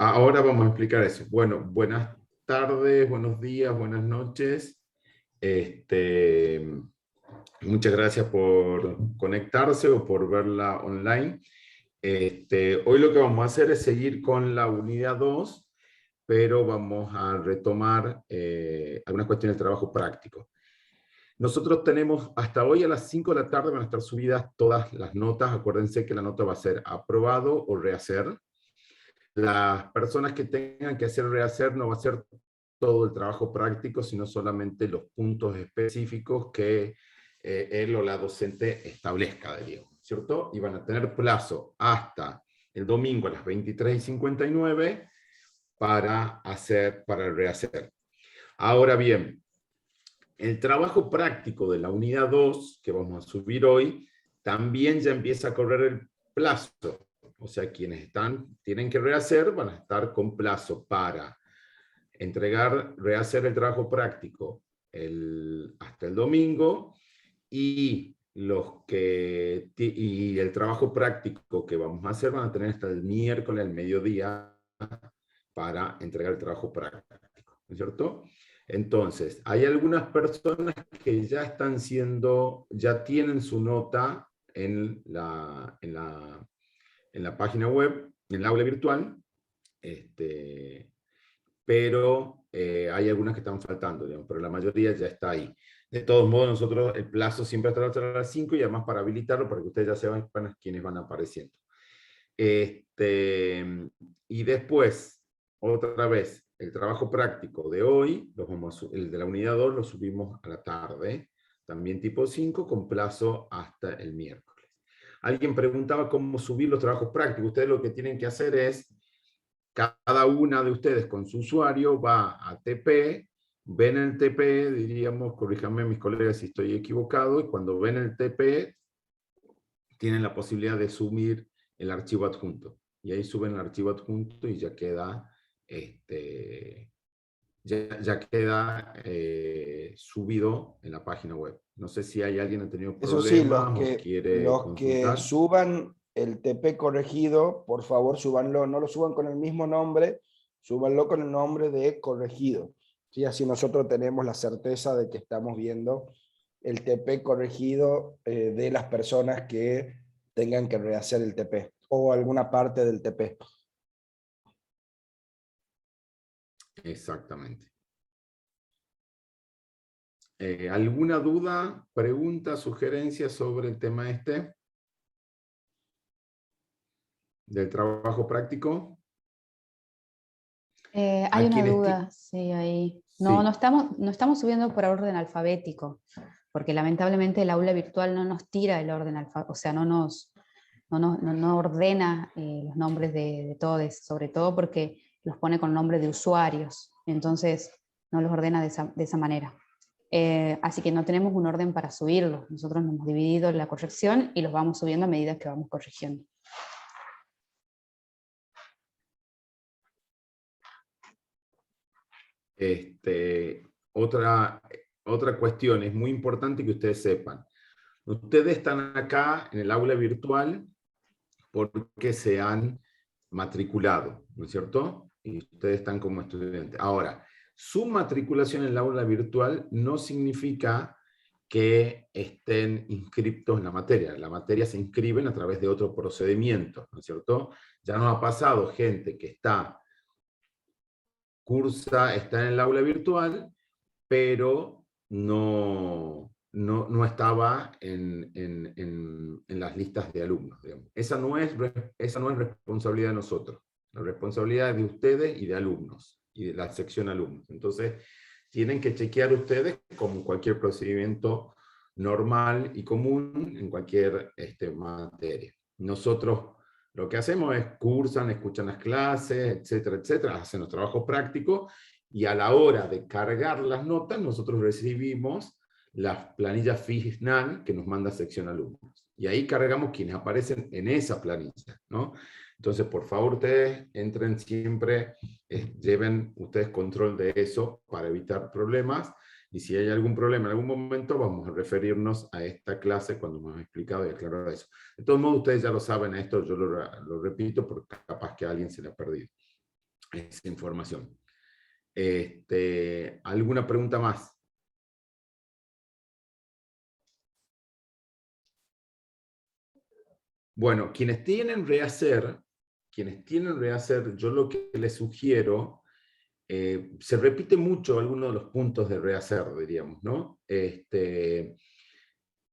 Ahora vamos a explicar eso. Bueno, buenas tardes, buenos días, buenas noches. Este, Muchas gracias por conectarse o por verla online. Hoy lo que vamos a hacer es seguir con la unidad 2, pero vamos a retomar algunas cuestiones de trabajo práctico. Nosotros tenemos, hasta hoy a las 5 de la tarde van a estar subidas todas las notas. Acuérdense que la nota va a ser aprobado o rehacer. Las personas que tengan que hacer rehacer no va a ser todo el trabajo práctico, sino solamente los puntos específicos que él o la docente establezca, diríamos, ¿cierto? Y van a tener plazo hasta el domingo a las 23:59 para rehacer. Ahora bien, el trabajo práctico de la unidad 2, que vamos a subir hoy, también ya empieza a correr el plazo. O sea, quienes tienen que rehacer van a estar con plazo para rehacer el trabajo práctico hasta el domingo, y el trabajo práctico que vamos a hacer van a tener hasta el miércoles al mediodía para entregar el trabajo práctico, ¿no es cierto? Entonces, hay algunas personas que ya tienen su nota en la página web, en el aula virtual, pero hay algunas que están faltando, digamos, pero la mayoría ya está ahí. De todos modos, nosotros el plazo siempre hasta las 5, y además para habilitarlo, para que ustedes ya sepan quiénes van apareciendo. Y después, otra vez, el trabajo práctico de hoy, el de la unidad 2 lo subimos a la tarde, también tipo 5, con plazo hasta el miércoles. Alguien preguntaba cómo subir los trabajos prácticos. Ustedes lo que tienen que hacer es, cada una de ustedes con su usuario va a TP, ven el TP, diríamos, corríjanme mis colegas si estoy equivocado, y cuando ven el TP, tienen la posibilidad de subir el archivo adjunto. Y ahí suben el archivo adjunto y ya queda, subido en la página web. No sé si hay alguien que ha tenido Eso sí, problemas o quiere los que consultar. suban el TP corregido, por favor, súbanlo, no lo suban con el mismo nombre, súbanlo con el nombre de corregido. ¿Sí? Así nosotros tenemos la certeza de que estamos viendo el TP corregido de las personas que tengan que rehacer el TP o alguna parte del TP. Exactamente. ¿Alguna duda, pregunta, sugerencia sobre el tema del trabajo práctico? Hay ¿A una quienes duda, sí, ahí. No, Sí, no estamos subiendo por orden alfabético, porque lamentablemente el aula virtual no nos tira el orden alfabético, o sea, no ordena los nombres de todos, sobre todo porque los pone con nombre de usuarios, entonces no los ordena de esa manera. Así que no tenemos un orden para subirlos, nosotros nos hemos dividido la corrección y los vamos subiendo a medida que vamos corrigiendo. otra cuestión, es muy importante que ustedes sepan. Ustedes están acá en el aula virtual porque se han matriculado, ¿no es cierto? Y ustedes están como estudiantes. Ahora, su matriculación en el aula virtual no significa que estén inscriptos en la materia. La materia se inscriben a través de otro procedimiento, ¿no es cierto? Ya nos ha pasado gente que está en el aula virtual, pero no estaba en las listas de alumnos, digamos. Esa no es responsabilidad de nosotros. La responsabilidad es de ustedes y de alumnos, y de la sección alumnos. Entonces, tienen que chequear ustedes como cualquier procedimiento normal y común en cualquier materia. Nosotros lo que hacemos es cursan, escuchan las clases, etcétera, etcétera, hacen los trabajos prácticos, y a la hora de cargar las notas, nosotros recibimos las planillas final que nos manda sección alumnos. Y ahí cargamos quienes aparecen en esa planilla, ¿no? Entonces, por favor, ustedes entren siempre, lleven ustedes control de eso para evitar problemas, y si hay algún problema en algún momento, vamos a referirnos a esta clase cuando hemos explicado y aclarado eso. De todos modos, ustedes ya lo saben esto, yo lo repito porque capaz que a alguien se le ha perdido. esa información. ¿Alguna pregunta más? Bueno, quienes tienen rehacer, yo lo que les sugiero, se repite mucho algunos de los puntos de rehacer, diríamos, ¿no?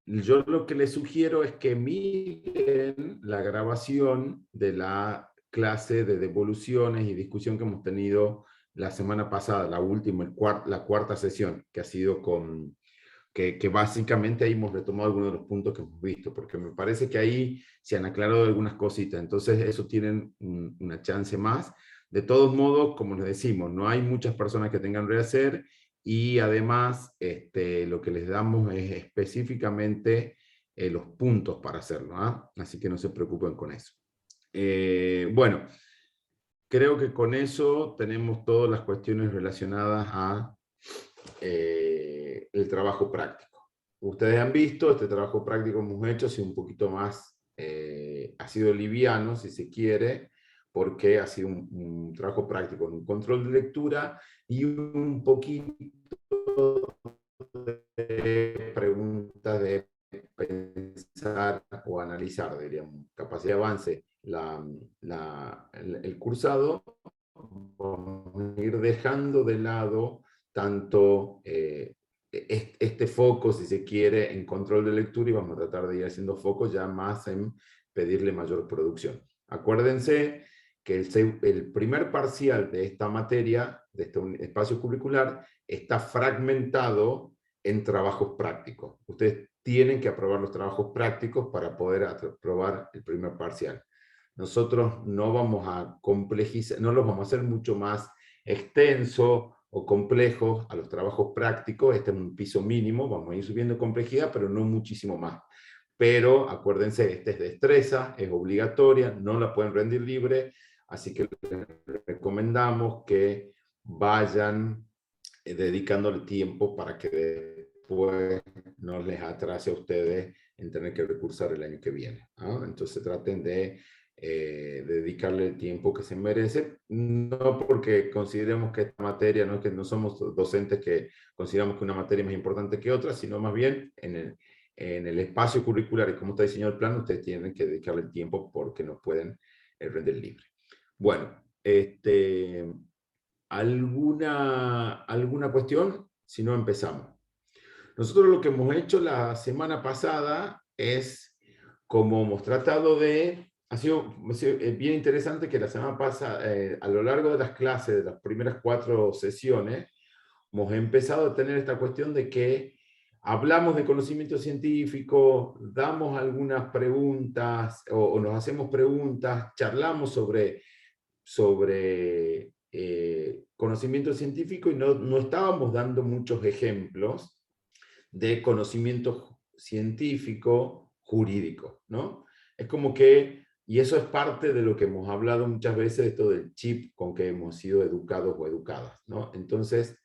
Yo lo que les sugiero es que miren la grabación de la clase de devoluciones y discusión que hemos tenido la semana pasada, la última, la cuarta sesión, que ha sido que básicamente ahí hemos retomado algunos de los puntos que hemos visto, porque me parece que ahí se han aclarado algunas cositas, entonces eso tienen una chance más. De todos modos, como les decimos, no hay muchas personas que tengan rehacer, y además lo que les damos es específicamente los puntos para hacerlo, ¿ah? Así que no se preocupen con eso. Bueno, creo que con eso tenemos todas las cuestiones relacionadas a el trabajo práctico. Ustedes han visto, este trabajo práctico hemos hecho, ha sido un poquito más, ha sido liviano, si se quiere, porque ha sido un trabajo práctico, un control de lectura y un poquito de preguntas de pensar o analizar, diríamos, capacidad de avance, el cursado, vamos a ir dejando de lado tanto este foco, si se quiere, en control de lectura, y vamos a tratar de ir haciendo foco ya más en pedirle mayor producción. Acuérdense que el primer parcial de esta materia, de este espacio curricular, está fragmentado en trabajos prácticos. Ustedes tienen que aprobar los trabajos prácticos para poder aprobar el primer parcial. Nosotros no vamos a complejizar, no los vamos a hacer mucho más extenso o complejos a los trabajos prácticos. Este es un piso mínimo, vamos a ir subiendo complejidad, pero no muchísimo más. Pero acuérdense, esta es destreza, es obligatoria, no la pueden rendir libre, así que les recomendamos que vayan dedicándole tiempo para que después no les atrase a ustedes en tener que recursar el año que viene, ¿no? Entonces traten de dedicarle el tiempo que se merece, no porque consideremos que esta materia, no es que no somos docentes que consideramos que una materia es más importante que otra, sino más bien en el espacio curricular y cómo está diseñado el plan, ustedes tienen que dedicarle el tiempo porque no pueden rendir libre. Bueno, ¿alguna cuestión? Si no, empezamos. Nosotros lo que hemos hecho la semana pasada es, como hemos tratado de, ha sido bien interesante que la semana pasada, a lo largo de las clases, de las primeras 4 sesiones, hemos empezado a tener esta cuestión de que hablamos de conocimiento científico, damos algunas preguntas o nos hacemos preguntas, charlamos sobre conocimiento científico, y no estábamos dando muchos ejemplos de conocimiento científico jurídico, ¿no? Es como que, y eso es parte de lo que hemos hablado muchas veces, esto del chip con que hemos sido educados o educadas, ¿no? Entonces,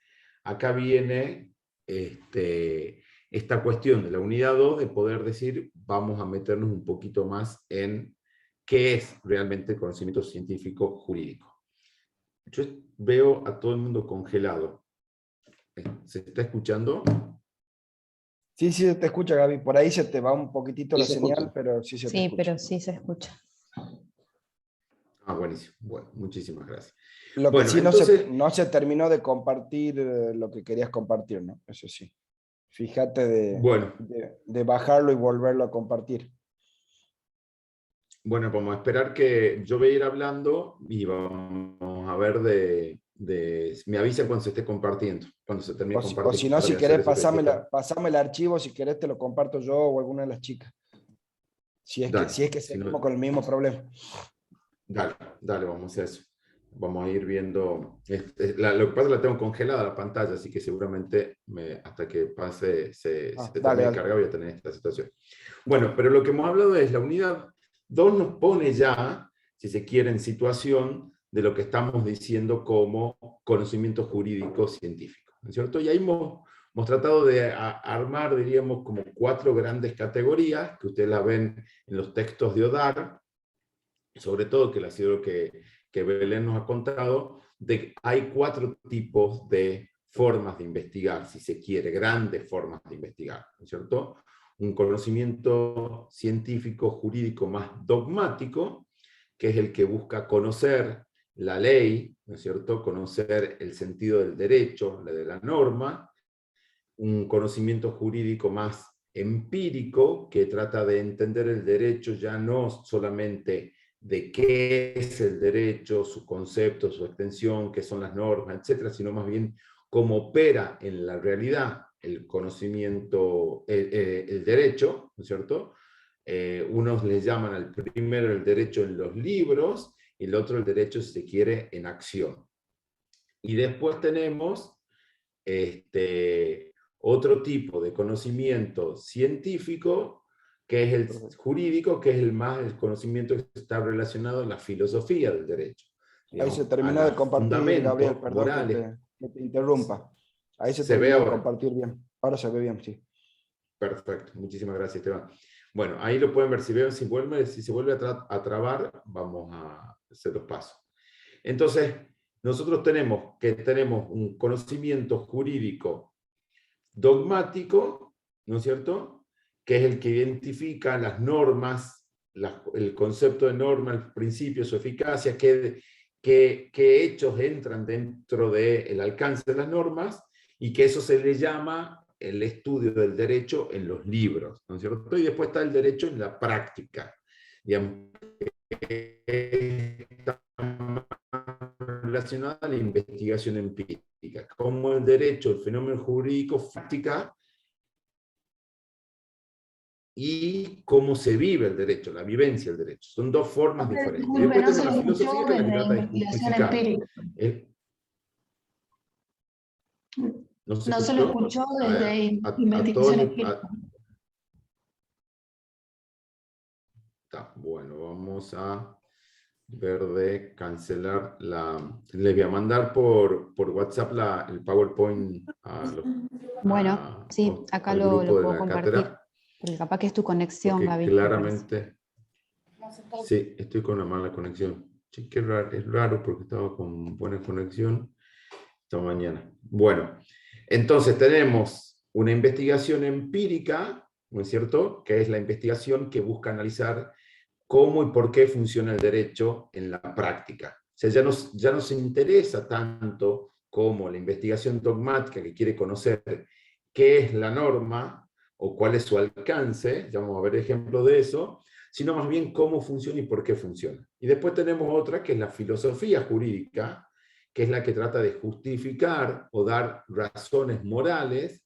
acá viene esta cuestión de la unidad 2, de poder decir, vamos a meternos un poquito más en qué es realmente el conocimiento científico jurídico. Yo veo a todo el mundo congelado. ¿Se está escuchando? Sí, sí, se te escucha, Gaby. Por ahí se te va un poquitito la señal, pero sí se te escucha. Sí, pero sí se escucha. Ah, buenísimo. Bueno, muchísimas gracias. Lo que bueno, sí entonces, no se terminó de compartir lo que querías compartir, ¿no? Eso sí. Fíjate de bajarlo y volverlo a compartir. Bueno, vamos a esperar que yo voy a ir hablando y vamos a ver me avisa cuando se esté compartiendo, cuando se termine de compartir. O si no, si querés, pasame el archivo, si querés te lo comparto yo o alguna de las chicas. Si es que seguimos con el mismo problema. Dale, vamos a hacer eso. Vamos a ir viendo. Lo que pasa es que la tengo congelada la pantalla, así que seguramente hasta que pase, se termine de cargar, voy a tener esta situación. Bueno, pero lo que hemos hablado es la unidad 2 nos pone ya, si se quiere, en situación de lo que estamos diciendo como conocimiento jurídico científico, ¿no es cierto? Y ahí hemos tratado de armar, diríamos, como 4 grandes categorías, que ustedes la ven en los textos de Odar, sobre todo, que ha sido lo que Belén nos ha contado, de que hay 4 tipos de formas de investigar, si se quiere, grandes formas de investigar, ¿no es cierto? Un conocimiento científico, jurídico más dogmático, que es el que busca conocer la ley, ¿no es cierto? Conocer el sentido del derecho, la de la norma. Un conocimiento jurídico más empírico, que trata de entender el derecho ya no solamente de qué es el derecho, su concepto, su extensión, qué son las normas, etcétera, sino más bien cómo opera en la realidad el conocimiento, el derecho, ¿no es cierto? Unos le llaman al primero el derecho en los libros, y el otro el derecho, si se quiere, en acción. Y después tenemos otro tipo de conocimiento científico, que es el jurídico, que es el conocimiento que está relacionado a la filosofía del derecho. Ahí se Digamos, terminó de compartir, Gabriel, perdón morales. que te interrumpa. Ahí se ¿Se ve terminó de ahora? compartir bien. Ahora se ve bien, sí. Perfecto, muchísimas gracias, Esteban. Bueno, ahí lo pueden ver. Si se vuelve a trabar, vamos a hacer los pasos. Entonces, nosotros tenemos un conocimiento jurídico dogmático, ¿no es cierto?, que es el que identifica las normas, el concepto de norma, el principio, su eficacia, qué hechos entran dentro del alcance de las normas, y que eso se le llama el estudio del derecho en los libros, ¿no es cierto? Y después está el derecho en la práctica, digamos, está relacionada a la investigación empírica, como el derecho, el fenómeno jurídico, práctica, y cómo se vive el derecho, la vivencia del derecho. Son 2 formas diferentes. Y después tenemos la filosofía, que es la que trata de justificar. No se No se lo escuchó desde investigación empírica. Bueno, vamos a ver de cancelar les voy a mandar por WhatsApp el PowerPoint Bueno, sí, acá al lo grupo de puedo la compartir. cátedra, Porque capaz que es tu conexión, porque Gaby. claramente, sí, estoy con una mala conexión. Sí, es raro, porque estaba con buena conexión esta mañana. Bueno, entonces tenemos una investigación empírica, ¿no es cierto?, que es la investigación que busca analizar cómo y por qué funciona el derecho en la práctica. O sea, ya nos interesa tanto como la investigación dogmática, que quiere conocer qué es la norma o cuál es su alcance, ya vamos a ver ejemplos de eso, sino más bien cómo funciona y por qué funciona. Y después tenemos otra, que es la filosofía jurídica, que es la que trata de justificar o dar razones morales,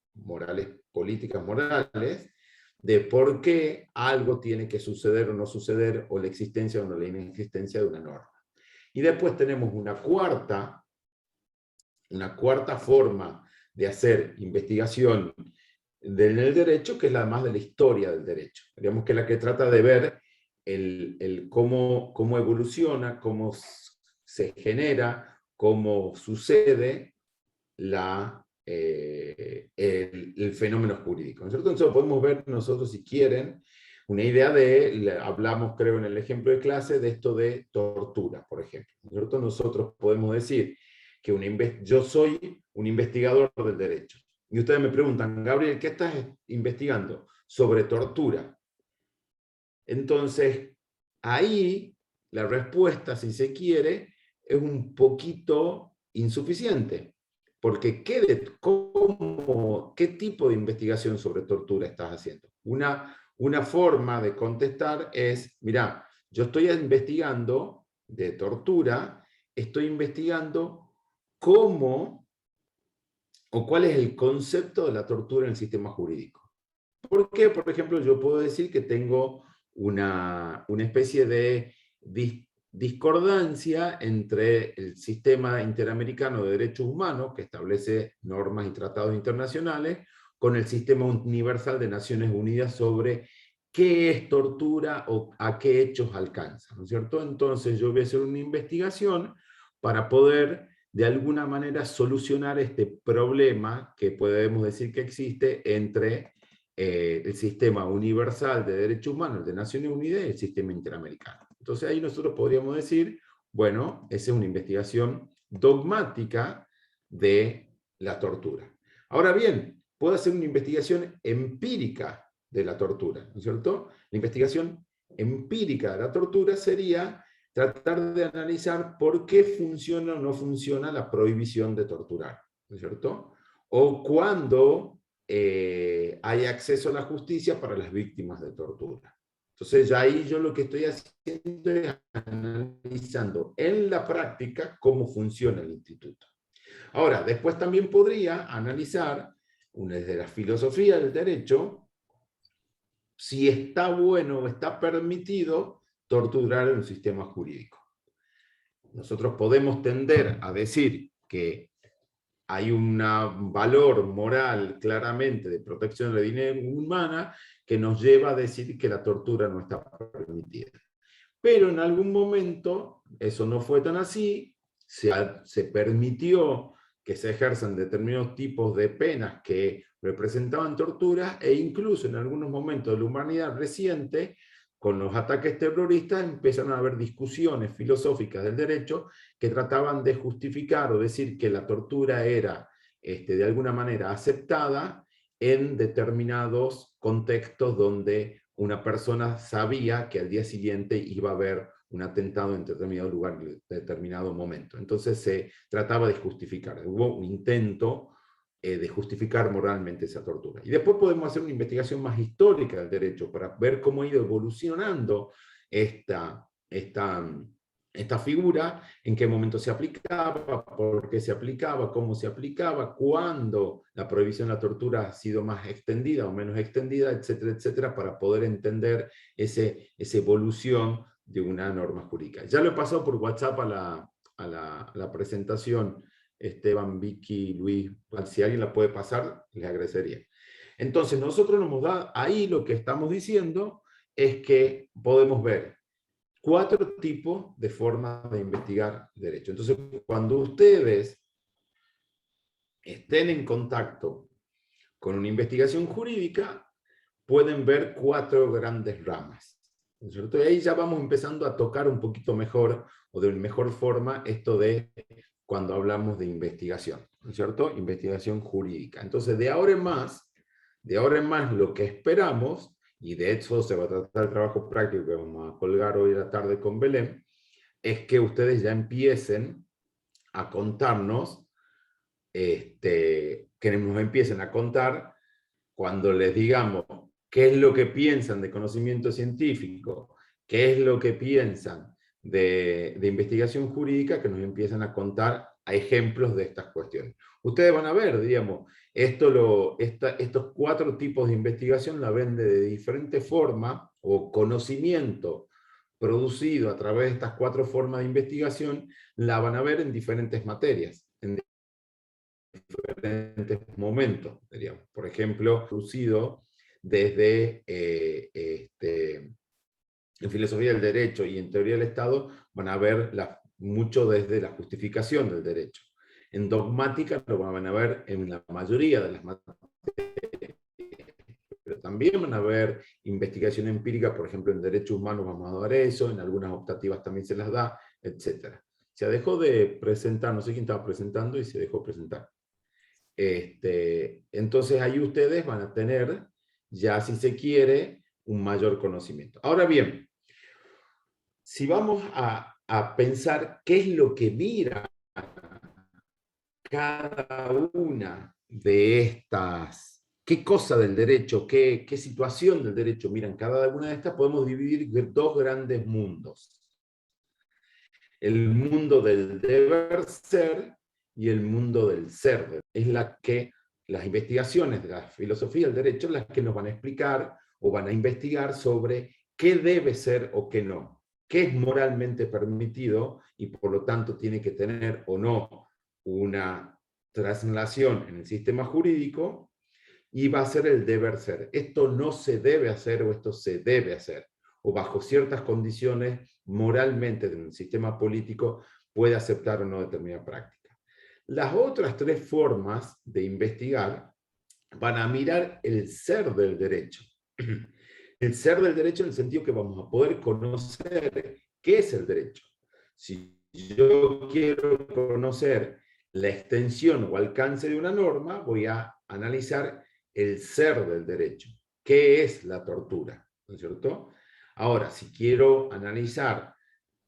políticas morales, de por qué algo tiene que suceder o no suceder, o la existencia o no la inexistencia de una norma. Y después tenemos una cuarta forma de hacer investigación en el derecho, que es la más de la historia del derecho. Digamos que es la que trata de ver cómo evoluciona, cómo se genera, cómo sucede el fenómeno jurídico, ¿no es cierto? Entonces podemos ver nosotros, si quieren, una idea hablamos, creo, en el ejemplo de clase, de esto de tortura, por ejemplo, ¿no es cierto? Nosotros podemos decir que yo soy un investigador del derecho, y ustedes me preguntan, Gabriel, ¿qué estás investigando? Sobre tortura. Entonces, ahí la respuesta, si se quiere, es un poquito insuficiente. Porque ¿qué tipo de investigación sobre tortura estás haciendo? Una forma de contestar es, mira, yo estoy investigando de tortura, estoy investigando cómo o cuál es el concepto de la tortura en el sistema jurídico. ¿Por qué? Por ejemplo, yo puedo decir que tengo una especie de discordancia entre el sistema interamericano de derechos humanos, que establece normas y tratados internacionales, con el sistema universal de Naciones Unidas sobre qué es tortura o a qué hechos alcanza, ¿no es cierto? Entonces yo voy a hacer una investigación para poder de alguna manera solucionar este problema que podemos decir que existe entre el sistema universal de derechos humanos de Naciones Unidas y el sistema interamericano. Entonces ahí nosotros podríamos decir, bueno, esa es una investigación dogmática de la tortura. Ahora bien, puedo hacer una investigación empírica de la tortura, ¿no es cierto? La investigación empírica de la tortura sería tratar de analizar por qué funciona o no funciona la prohibición de torturar, ¿no es cierto? O cuándo hay acceso a la justicia para las víctimas de tortura. Entonces ya ahí yo lo que estoy haciendo es analizando en la práctica cómo funciona el instituto. Ahora, después también podría analizar, desde la filosofía del derecho, si está bueno o está permitido torturar en un sistema jurídico. Nosotros podemos tender a decir que hay un valor moral claramente de protección de la dignidad humana que nos lleva a decir que la tortura no está permitida. Pero en algún momento eso no fue tan así, se permitió que se ejerzan determinados tipos de penas que representaban torturas, e incluso en algunos momentos de la humanidad reciente, con los ataques terroristas, empezaron a haber discusiones filosóficas del derecho que trataban de justificar o decir que la tortura era de alguna manera aceptada en determinados contextos donde una persona sabía que al día siguiente iba a haber un atentado en determinado lugar, en determinado momento. Entonces se trataba de justificar. Hubo un intento de justificar moralmente esa tortura. Y después podemos hacer una investigación más histórica del derecho para ver cómo ha ido evolucionando esta figura, en qué momento se aplicaba, por qué se aplicaba, cómo se aplicaba, cuándo la prohibición de la tortura ha sido más extendida o menos extendida, etcétera, etcétera, para poder entender esa evolución de una norma jurídica. Ya lo he pasado por WhatsApp a la presentación, Esteban, Vicky, Luis, si alguien la puede pasar, les agradecería. Entonces, nosotros nos hemos dado, ahí lo que estamos diciendo es que podemos ver 4 tipos de formas de investigar derecho. Entonces, cuando ustedes estén en contacto con una investigación jurídica, pueden ver 4 grandes ramas, ¿no es cierto? Y ahí ya vamos empezando a tocar un poquito mejor, o de mejor forma, esto de cuando hablamos de investigación, ¿no es cierto? Investigación jurídica. Entonces, de ahora en más lo que esperamos, y de hecho se va a tratar el trabajo práctico que vamos a colgar hoy a la tarde con Belén, es que ustedes ya empiecen a contarnos, que nos empiecen a contar cuando les digamos qué es lo que piensan de conocimiento científico, qué es lo que piensan de investigación jurídica, que nos empiezan a contar a ejemplos de estas cuestiones. Ustedes van a ver, digamos, estos 4 tipos de investigación la ven de diferente forma, o conocimiento producido a través de estas 4 formas de investigación, la van a ver en diferentes materias, en diferentes momentos, diríamos. Por ejemplo, producido desde en filosofía del derecho y en teoría del Estado, van a ver mucho desde la justificación del derecho. En dogmática lo van a ver en la mayoría de las materias, pero también van a ver investigación empírica, por ejemplo, en derechos humanos vamos a dar eso, en algunas optativas también se las da, etc. Se dejó de presentar, no sé quién estaba presentando y se dejó presentar. Entonces ahí ustedes van a tener, ya si se quiere, un mayor conocimiento. Ahora bien, si vamos a pensar qué es lo que mira cada una de estas, qué cosa del derecho, qué situación del derecho miran cada una de estas, podemos dividir 2 grandes mundos. El mundo del deber ser y el mundo del ser. Es la que las investigaciones de la filosofía del derecho las que nos van a explicar o van a investigar sobre qué debe ser o qué no, qué es moralmente permitido y por lo tanto tiene que tener o no una traslación en el sistema jurídico, y va a ser el deber ser. Esto no se debe hacer o esto se debe hacer, o bajo ciertas condiciones moralmente en el sistema político puede aceptar o no determinada práctica. Las otras 3 formas de investigar van a mirar el ser del derecho. El ser del derecho en el sentido que vamos a poder conocer ¿Qué es el derecho? Si yo quiero conocer la extensión o alcance de una norma, voy a analizar el ser del derecho. ¿Qué es la tortura? ¿No es cierto? Ahora, si quiero analizar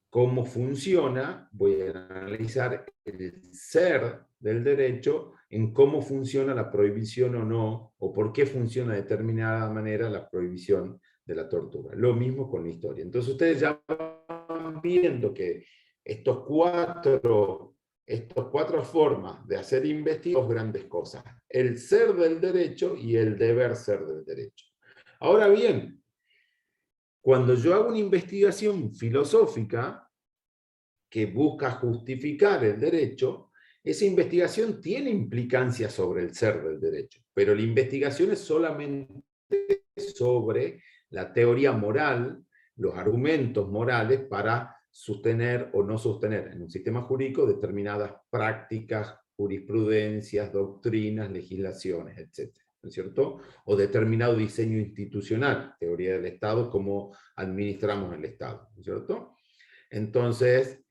cómo funciona, voy a analizar el ser del derecho en cómo funciona la prohibición o no, o por qué funciona de determinada manera la prohibición de la tortura. Lo mismo con la historia. Entonces ustedes ya van viendo que estos cuatro formas de hacer investigación, grandes cosas. El ser del derecho y el deber ser del derecho. Ahora bien, cuando yo hago una investigación filosófica que busca justificar el derecho, esa investigación tiene implicancias sobre el ser del derecho, pero la investigación es solamente sobre la teoría moral, los argumentos morales para sostener o no sostener en un sistema jurídico determinadas prácticas, jurisprudencias, doctrinas, legislaciones, etc. ¿No es cierto? O determinado diseño institucional, teoría del Estado, cómo administramos el Estado, ¿no es cierto? Entonces,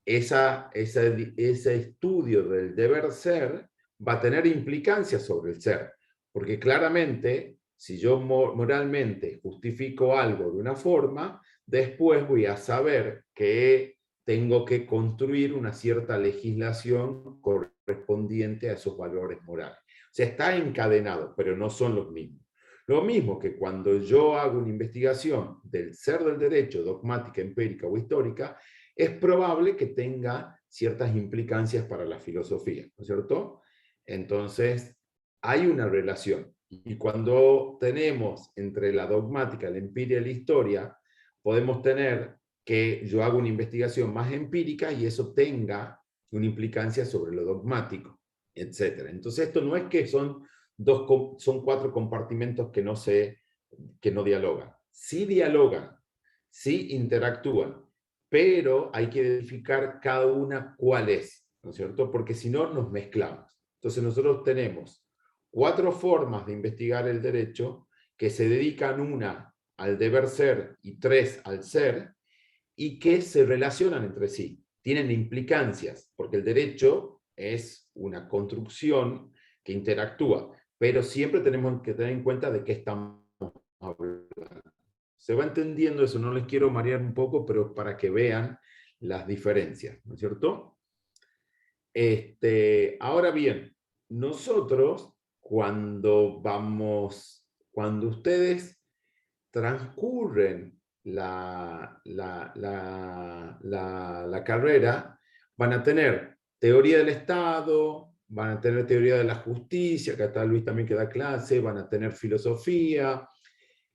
ese estudio del deber ser va a tener implicancias sobre el ser, porque claramente, si yo moralmente justifico algo de una forma, después voy a saber que tengo que construir una cierta legislación correspondiente a esos valores morales. O sea, está encadenado, pero no son los mismos. Lo mismo que cuando yo hago una investigación del ser del derecho, dogmática, empírica o histórica, es probable que tenga ciertas implicancias para la filosofía, ¿no es cierto? Entonces, hay una relación. Y cuando tenemos entre la dogmática, la empiria y la historia, podemos tener que yo hago una investigación más empírica y eso tenga una implicancia sobre lo dogmático, etc. Entonces, esto no es que son cuatro compartimentos que no dialogan. Sí dialogan, sí interactúan, pero hay que identificar cada una cuál es, ¿no es cierto? Porque si no, nos mezclamos. Entonces nosotros tenemos 4 formas de investigar el derecho que se dedican una al deber ser y 3 al ser, y que se relacionan entre sí, tienen implicancias, porque el derecho es una construcción que interactúa, pero siempre tenemos que tener en cuenta de qué estamos hablando. Se va entendiendo eso, no les quiero marear un poco, pero para que vean las diferencias, ¿no es cierto? Ahora bien, nosotros cuando ustedes transcurren la carrera, van a tener teoría del Estado, van a tener teoría de la justicia, acá está Luis también que da clase, van a tener filosofía,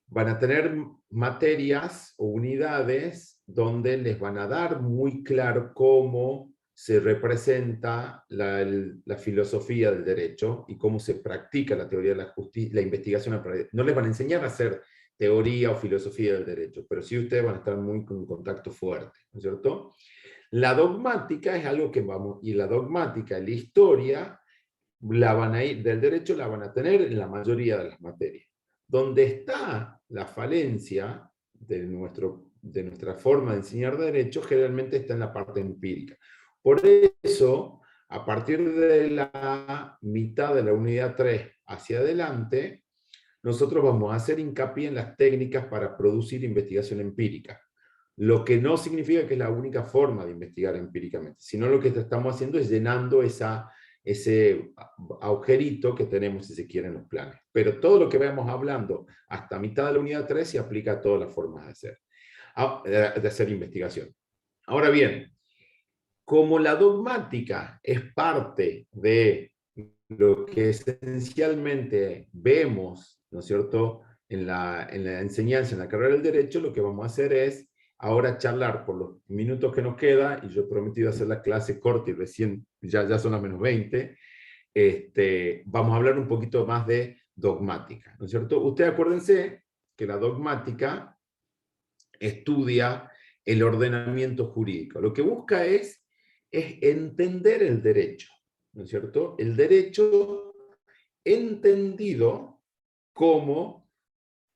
van a tener materias o unidades donde les van a dar muy claro cómo se representa la filosofía del derecho y cómo se practica la teoría de la justicia, la investigación. No les van a enseñar a hacer teoría o filosofía del derecho, pero sí ustedes van a estar muy con un contacto fuerte, ¿no es cierto? La dogmática es algo que vamos, y la dogmática, la historia, del derecho la van a tener en la mayoría de las materias. Donde está la falencia de nuestra forma de enseñar derecho, generalmente está en la parte empírica. Por eso, a partir de la mitad de la unidad 3 hacia adelante, nosotros vamos a hacer hincapié en las técnicas para producir investigación empírica. Lo que no significa que es la única forma de investigar empíricamente, sino lo que estamos haciendo es llenando ese agujerito que tenemos, si se quiere, en los planes. Pero todo lo que vamos hablando hasta mitad de la unidad 3 se aplica a todas las formas de hacer investigación. Ahora bien, como la dogmática es parte de lo que esencialmente vemos, ¿no es cierto?, en la enseñanza, en la carrera del derecho, lo que vamos a hacer es ahora charlar por los minutos que nos queda, y yo he prometido hacer la clase corta y recién ya son las menos 20, vamos a hablar un poquito más de dogmática, ¿no es cierto? Ustedes acuérdense que la dogmática estudia el ordenamiento jurídico. Lo que busca es entender el derecho, ¿no es cierto? El derecho entendido como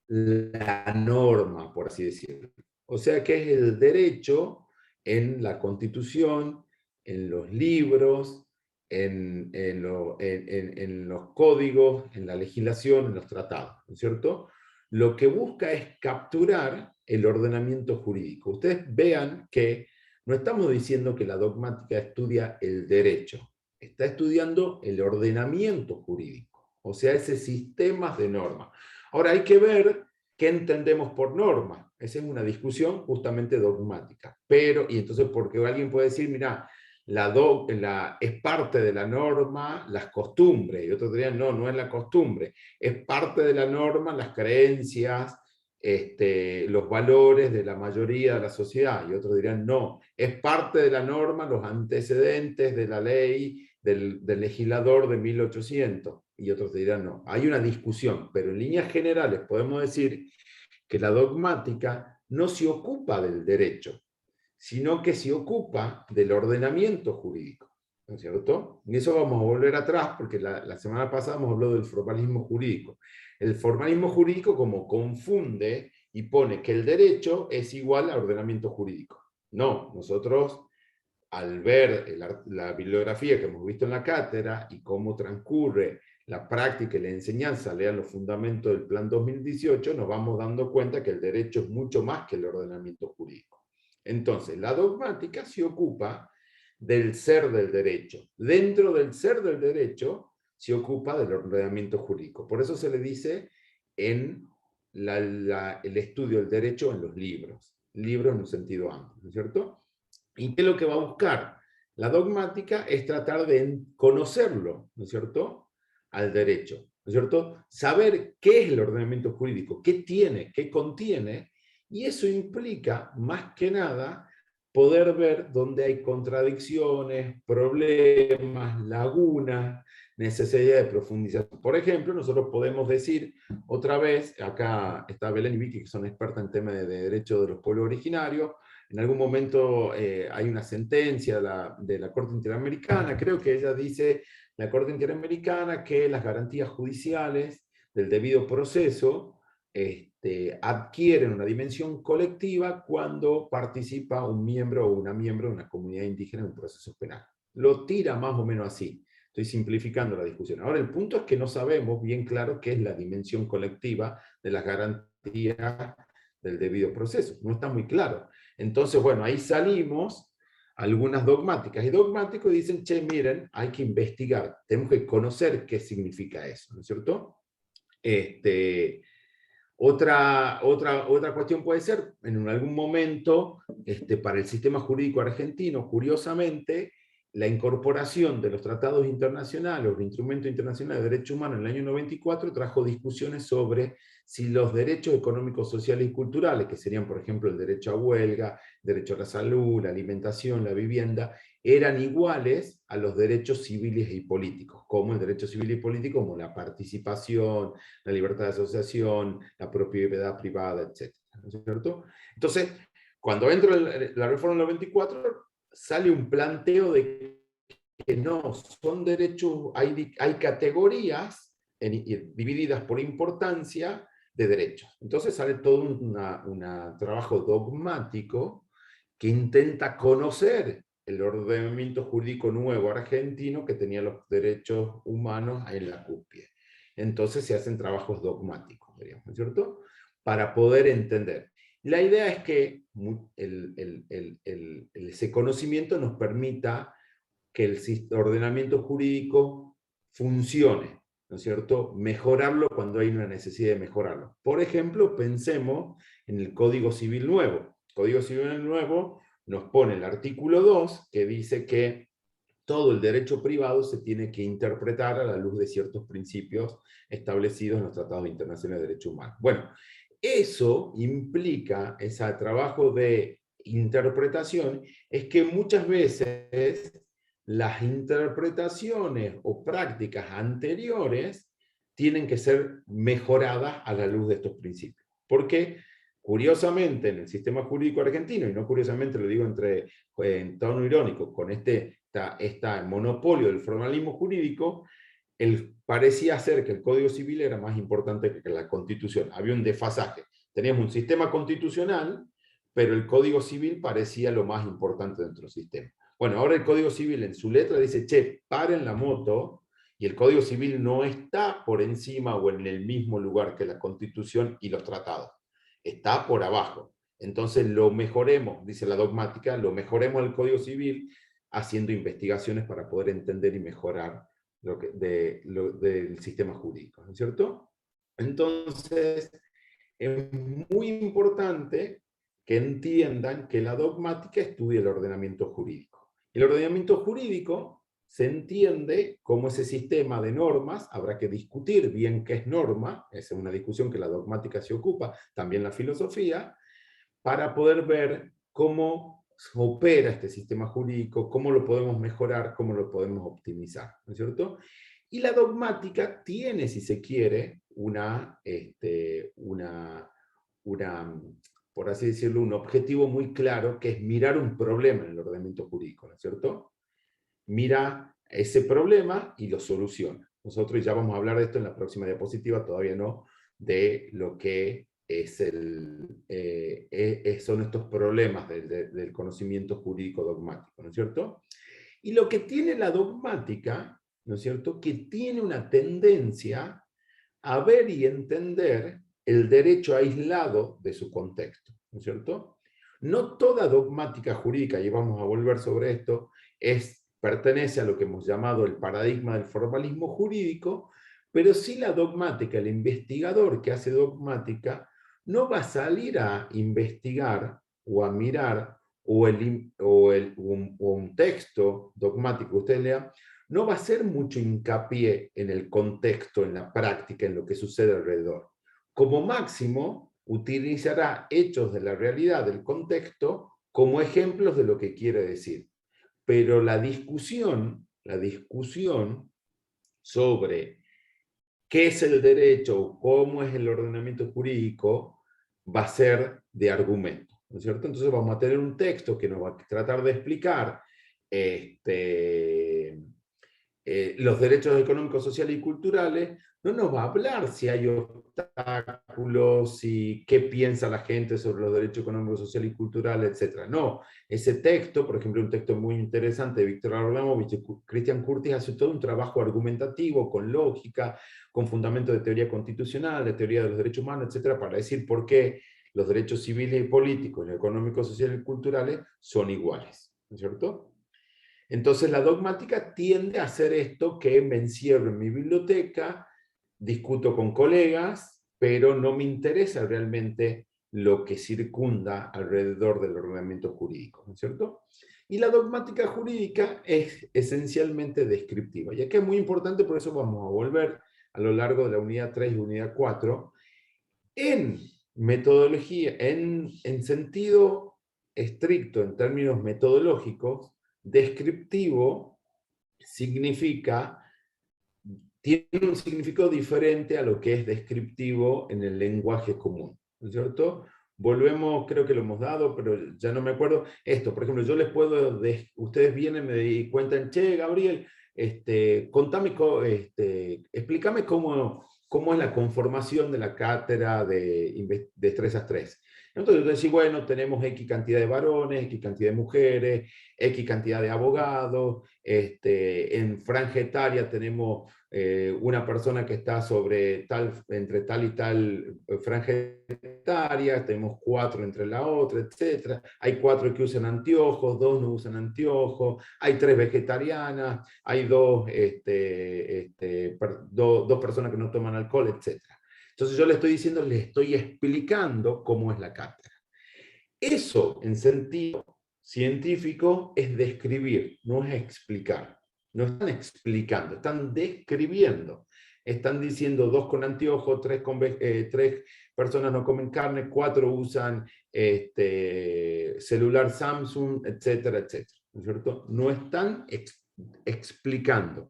la norma, por así decirlo. O sea que es el derecho en la Constitución, en los libros, en los códigos, en la legislación, en los tratados, ¿no es cierto? Lo que busca es capturar el ordenamiento jurídico. Ustedes vean que no estamos diciendo que la dogmática estudia el derecho, está estudiando el ordenamiento jurídico, o sea, ese sistema de normas. Ahora hay que ver qué entendemos por norma. Esa es una discusión justamente dogmática. Pero, y entonces, porque alguien puede decir, mira, es parte de la norma las costumbres, y otros dirían, no, no es la costumbre, es parte de la norma las creencias, los valores de la mayoría de la sociedad, y otros dirían, no, es parte de la norma los antecedentes de la ley del legislador de 1800, y otros dirán, no, hay una discusión, pero en líneas generales podemos decir que la dogmática no se ocupa del derecho, sino que se ocupa del ordenamiento jurídico, ¿no es cierto? Y eso vamos a volver atrás, porque la semana pasada hemos hablado del formalismo jurídico. El formalismo jurídico como confunde y pone que el derecho es igual a ordenamiento jurídico. No, nosotros al ver la bibliografía que hemos visto en la cátedra y cómo transcurre la práctica y la enseñanza, lean los fundamentos del Plan 2018, nos vamos dando cuenta que el derecho es mucho más que el ordenamiento jurídico. Entonces, la dogmática se ocupa del ser del derecho. Dentro del ser del derecho se ocupa del ordenamiento jurídico. Por eso se le dice en el estudio del derecho en los libros. Libros en un sentido amplio, ¿no es cierto? ¿Y qué es lo que va a buscar? La dogmática es tratar de conocerlo, ¿no es cierto?, al derecho, ¿no es cierto? Saber qué es el ordenamiento jurídico, qué tiene, qué contiene, y eso implica, más que nada, poder ver dónde hay contradicciones, problemas, lagunas, necesidad de profundización. Por ejemplo, nosotros podemos decir, otra vez, acá está Belén y Vicky, que son expertas en temas de derecho de los pueblos originarios. En algún momento hay una sentencia de la Corte Interamericana, creo que ella dice, la Corte Interamericana, que las garantías judiciales del debido proceso adquieren una dimensión colectiva cuando participa un miembro o una miembro de una comunidad indígena en un proceso penal. Lo tira más o menos así. Estoy simplificando la discusión. Ahora, el punto es que no sabemos bien claro qué es la dimensión colectiva de las garantías del debido proceso. No está muy claro. Entonces, bueno, ahí salimos algunas dogmáticas. Y dogmáticos dicen, che, miren, hay que investigar, tenemos que conocer qué significa eso, ¿no es cierto? Otra cuestión puede ser, en algún momento, para el sistema jurídico argentino, curiosamente, la incorporación de los tratados internacionales, los instrumentos internacionales de derechos humanos en el año 94, trajo discusiones sobre si los derechos económicos, sociales y culturales, que serían, por ejemplo, el derecho a huelga, el derecho a la salud, la alimentación, la vivienda, eran iguales a los derechos civiles y políticos, como el derecho civil y político, como la participación, la libertad de asociación, la propiedad privada, etc. ¿No es cierto? Entonces, cuando entra la reforma del 94, sale un planteo de que no, son derechos, hay categorías divididas por importancia de derechos. Entonces sale todo un trabajo dogmático que intenta conocer el ordenamiento jurídico nuevo argentino que tenía los derechos humanos en la cúspide. Entonces se hacen trabajos dogmáticos, ¿no es cierto?, para poder entender. La idea es que ese conocimiento nos permita que el ordenamiento jurídico funcione, ¿no es cierto?, mejorarlo cuando hay una necesidad de mejorarlo. Por ejemplo, pensemos en el Código Civil Nuevo. El Código Civil Nuevo nos pone el artículo 2, que dice que todo el derecho privado se tiene que interpretar a la luz de ciertos principios establecidos en los tratados internacionales de derechos humanos. Bueno, eso implica, ese trabajo de interpretación, es que muchas veces las interpretaciones o prácticas anteriores tienen que ser mejoradas a la luz de estos principios. Porque, curiosamente, en el sistema jurídico argentino, y no curiosamente lo digo en tono irónico, con este monopolio del formalismo jurídico, parecía ser que el Código Civil era más importante que la Constitución. Había un desfasaje. Teníamos un sistema constitucional, pero el Código Civil parecía lo más importante dentro del sistema. Bueno, ahora el Código Civil en su letra dice, che, paren la moto, y el Código Civil no está por encima o en el mismo lugar que la Constitución y los tratados. Está por abajo. Entonces lo mejoremos, dice la dogmática, lo mejoremos el Código Civil haciendo investigaciones para poder entender y mejorar del sistema jurídico, ¿no es cierto? Entonces, es muy importante que entiendan que la dogmática estudia el ordenamiento jurídico. El ordenamiento jurídico se entiende como ese sistema de normas, habrá que discutir bien qué es norma, esa es una discusión que la dogmática se ocupa, también la filosofía, para poder ver cómo opera este sistema jurídico, cómo lo podemos mejorar, cómo lo podemos optimizar, ¿no es cierto? Y la dogmática tiene, si se quiere, por así decirlo, un objetivo muy claro, que es mirar un problema en el ordenamiento jurídico, ¿no es cierto? Mira ese problema y lo soluciona. Nosotros ya vamos a hablar de esto en la próxima diapositiva, todavía no, de lo que es son estos problemas del conocimiento jurídico dogmático, ¿no es cierto? Y lo que tiene la dogmática, ¿no es cierto?, que tiene una tendencia a ver y entender el derecho aislado de su contexto, ¿no es cierto? No toda dogmática jurídica, y vamos a volver sobre esto, pertenece a lo que hemos llamado el paradigma del formalismo jurídico, pero sí la dogmática, el investigador que hace dogmática, no va a salir a investigar o a mirar un texto dogmático que usted lea, no va a hacer mucho hincapié en el contexto, en la práctica, en lo que sucede alrededor. Como máximo, utilizará hechos de la realidad, del contexto, como ejemplos de lo que quiere decir. Pero la discusión sobre qué es el derecho, cómo es el ordenamiento jurídico, va a ser de argumento, ¿no es cierto? Entonces vamos a tener un texto que nos va a tratar de explicar los derechos económicos, sociales y culturales. No nos va a hablar si hay obstáculos, si qué piensa la gente sobre los derechos económicos, sociales y culturales, etc. No, ese texto, por ejemplo, un texto muy interesante de Víctor Abramovich, Christian Curtis hace todo un trabajo argumentativo, con lógica, con fundamento de teoría constitucional, de teoría de los derechos humanos, etc., para decir por qué los derechos civiles y políticos, económicos, sociales y culturales son iguales, ¿no es cierto? Entonces la dogmática tiende a hacer esto, que me encierro en mi biblioteca, discuto con colegas, pero no me interesa realmente lo que circunda alrededor del ordenamiento jurídico, ¿no es cierto? Y la dogmática jurídica es esencialmente descriptiva. Y aquí es muy importante, por eso vamos a volver a lo largo de la unidad 3 y unidad 4, en metodología, en sentido estricto, en términos metodológicos, descriptivo tiene un significado diferente a lo que es descriptivo en el lenguaje común, ¿no es cierto? Volvemos, creo que lo hemos dado, pero ya no me acuerdo. Esto, por ejemplo, yo les puedo, ustedes vienen y me cuentan, che, Gabriel, contame, explícame cómo es la conformación de la cátedra de 3 a 3. Entonces yo decía, bueno, tenemos X cantidad de varones, X cantidad de mujeres, X cantidad de abogados, en franja etaria tenemos una persona que está entre tal y tal franja etaria, tenemos 4 entre la otra, etc. Hay 4 que usan anteojos, 2 no usan anteojos, hay 3 vegetarianas, hay 2 personas que no toman alcohol, etc. Entonces yo le estoy diciendo, le estoy explicando cómo es la cátedra. Eso, en sentido científico, es describir, no es explicar. No están explicando, están describiendo. Están diciendo 2 con anteojos, 3 personas no comen carne, 4 usan celular Samsung, etcétera, etcétera. ¿No es cierto? No están explicando,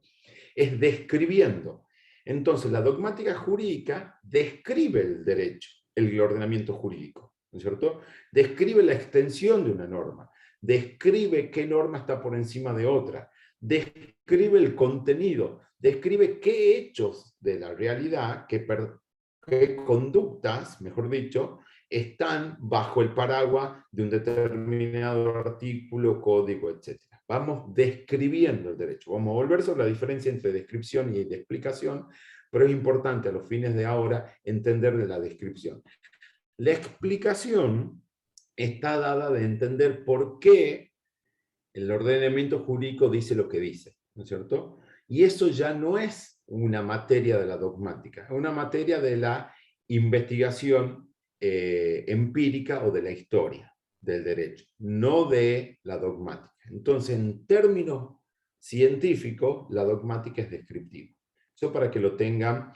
es describiendo. Entonces, la dogmática jurídica describe el derecho, el ordenamiento jurídico, ¿no es cierto? Describe la extensión de una norma, describe qué norma está por encima de otra, describe el contenido, describe qué hechos de la realidad, qué conductas, mejor dicho, están bajo el paraguas de un determinado artículo, código, etc. Vamos describiendo el derecho. Vamos a volver sobre la diferencia entre descripción y explicación, pero es importante a los fines de ahora entender de la descripción. La explicación está dada de entender por qué el ordenamiento jurídico dice lo que dice, ¿no es cierto? Y eso ya no es una materia de la dogmática, es una materia de la investigación empírica o de la historia del derecho, no de la dogmática. Entonces, en términos científicos, la dogmática es descriptiva. Eso para que lo tengan,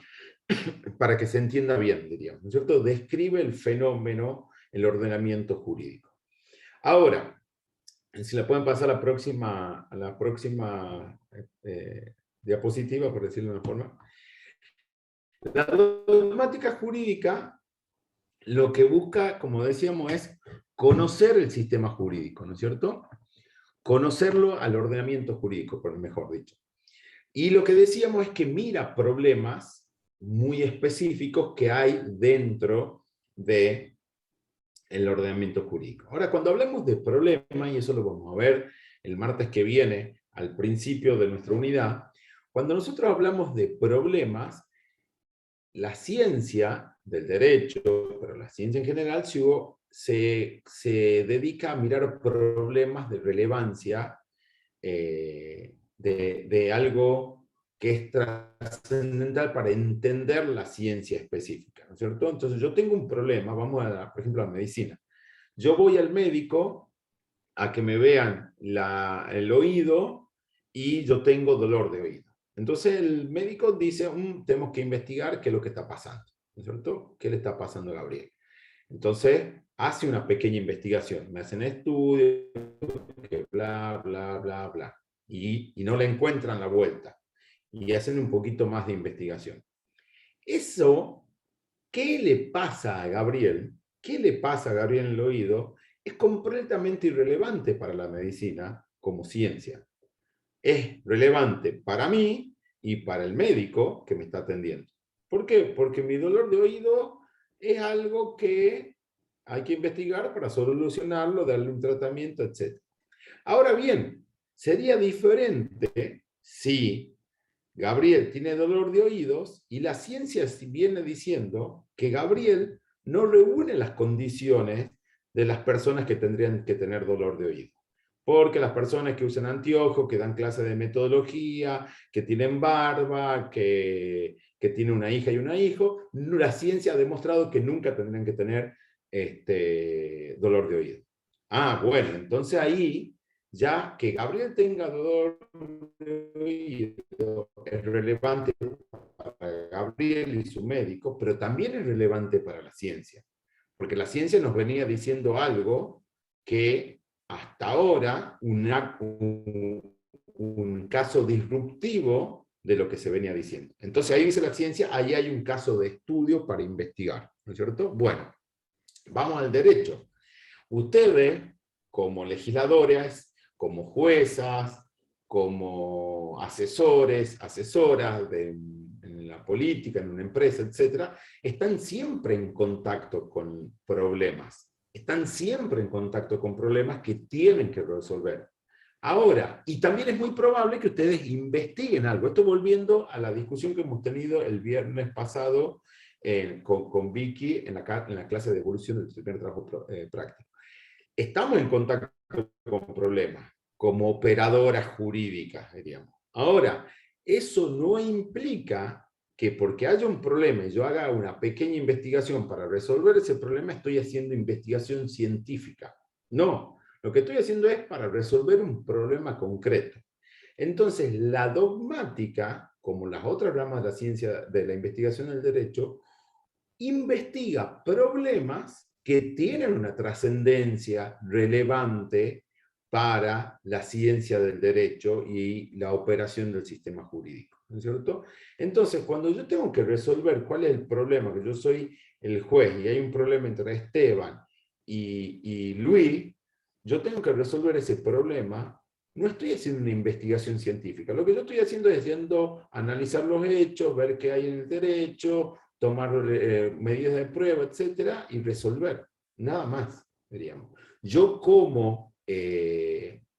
para que se entienda bien, diríamos, ¿no es cierto? Describe el fenómeno, el ordenamiento jurídico. Ahora, si la pueden pasar a la próxima diapositiva, por decirlo de una forma. La dogmática jurídica lo que busca, como decíamos, es conocer el sistema jurídico, ¿no es cierto? Conocerlo al ordenamiento jurídico, por mejor dicho. Y lo que decíamos es que mira problemas muy específicos que hay dentro del ordenamiento jurídico. Ahora, cuando hablamos de problemas, y eso lo vamos a ver el martes que viene, al principio de nuestra unidad, cuando nosotros hablamos de problemas, la ciencia del derecho, pero la ciencia en general, se dedica a mirar problemas de relevancia de algo que es trascendental para entender la ciencia específica, ¿no es cierto? Entonces yo tengo un problema, vamos a, por ejemplo, a la medicina. Yo voy al médico a que me vean el oído y yo tengo dolor de oído. Entonces el médico dice, tenemos que investigar qué es lo que está pasando, ¿no es cierto? ¿Qué le está pasando a Gabriel? Entonces hace una pequeña investigación, me hacen estudios, que bla, bla, bla, bla, y no le encuentran la vuelta, y hacen un poquito más de investigación. Eso, ¿qué le pasa a Gabriel? ¿Qué le pasa a Gabriel en el oído? Es completamente irrelevante para la medicina como ciencia. Es relevante para mí y para el médico que me está atendiendo. ¿Por qué? Porque mi dolor de oído es algo que hay que investigar para solucionarlo, darle un tratamiento, etc. Ahora bien, sería diferente si Gabriel tiene dolor de oídos y la ciencia viene diciendo que Gabriel no reúne las condiciones de las personas que tendrían que tener dolor de oído. Porque las personas que usan anteojos, que dan clases de metodología, que tienen barba, que tienen una hija y un hijo, la ciencia ha demostrado que nunca tendrían que tener dolor de oído. Ah, bueno, entonces ahí, ya que Gabriel tenga dolor de oído, es relevante para Gabriel y su médico, pero también es relevante para la ciencia. Porque la ciencia nos venía diciendo algo que hasta ahora un caso disruptivo de lo que se venía diciendo. Entonces ahí dice la ciencia, ahí hay un caso de estudio para investigar, ¿no es cierto? Bueno, vamos al derecho. Ustedes, como legisladores, como juezas, como asesores, asesoras en la política, en una empresa, etc., están siempre en contacto con problemas. Están siempre en contacto con problemas que tienen que resolver. Ahora, y también es muy probable que ustedes investiguen algo. Esto volviendo a la discusión que hemos tenido el viernes pasado con Vicky en la clase de evolución del primer trabajo práctico. Estamos en contacto con problemas, como operadoras jurídicas, diríamos. Ahora, eso no implica que porque haya un problema y yo haga una pequeña investigación para resolver ese problema, estoy haciendo investigación científica. No, lo que estoy haciendo es para resolver un problema concreto. Entonces, la dogmática, como las otras ramas de la ciencia, de la investigación del derecho, investiga problemas que tienen una trascendencia relevante para la ciencia del derecho y la operación del sistema jurídico, ¿no es cierto? Entonces, cuando yo tengo que resolver cuál es el problema, que yo soy el juez y hay un problema entre Esteban y Luis, yo tengo que resolver ese problema. No estoy haciendo una investigación científica. Lo que yo estoy haciendo es analizar los hechos, ver qué hay en el derecho, tomar medidas de prueba, etcétera, y resolver. Nada más, diríamos. Yo como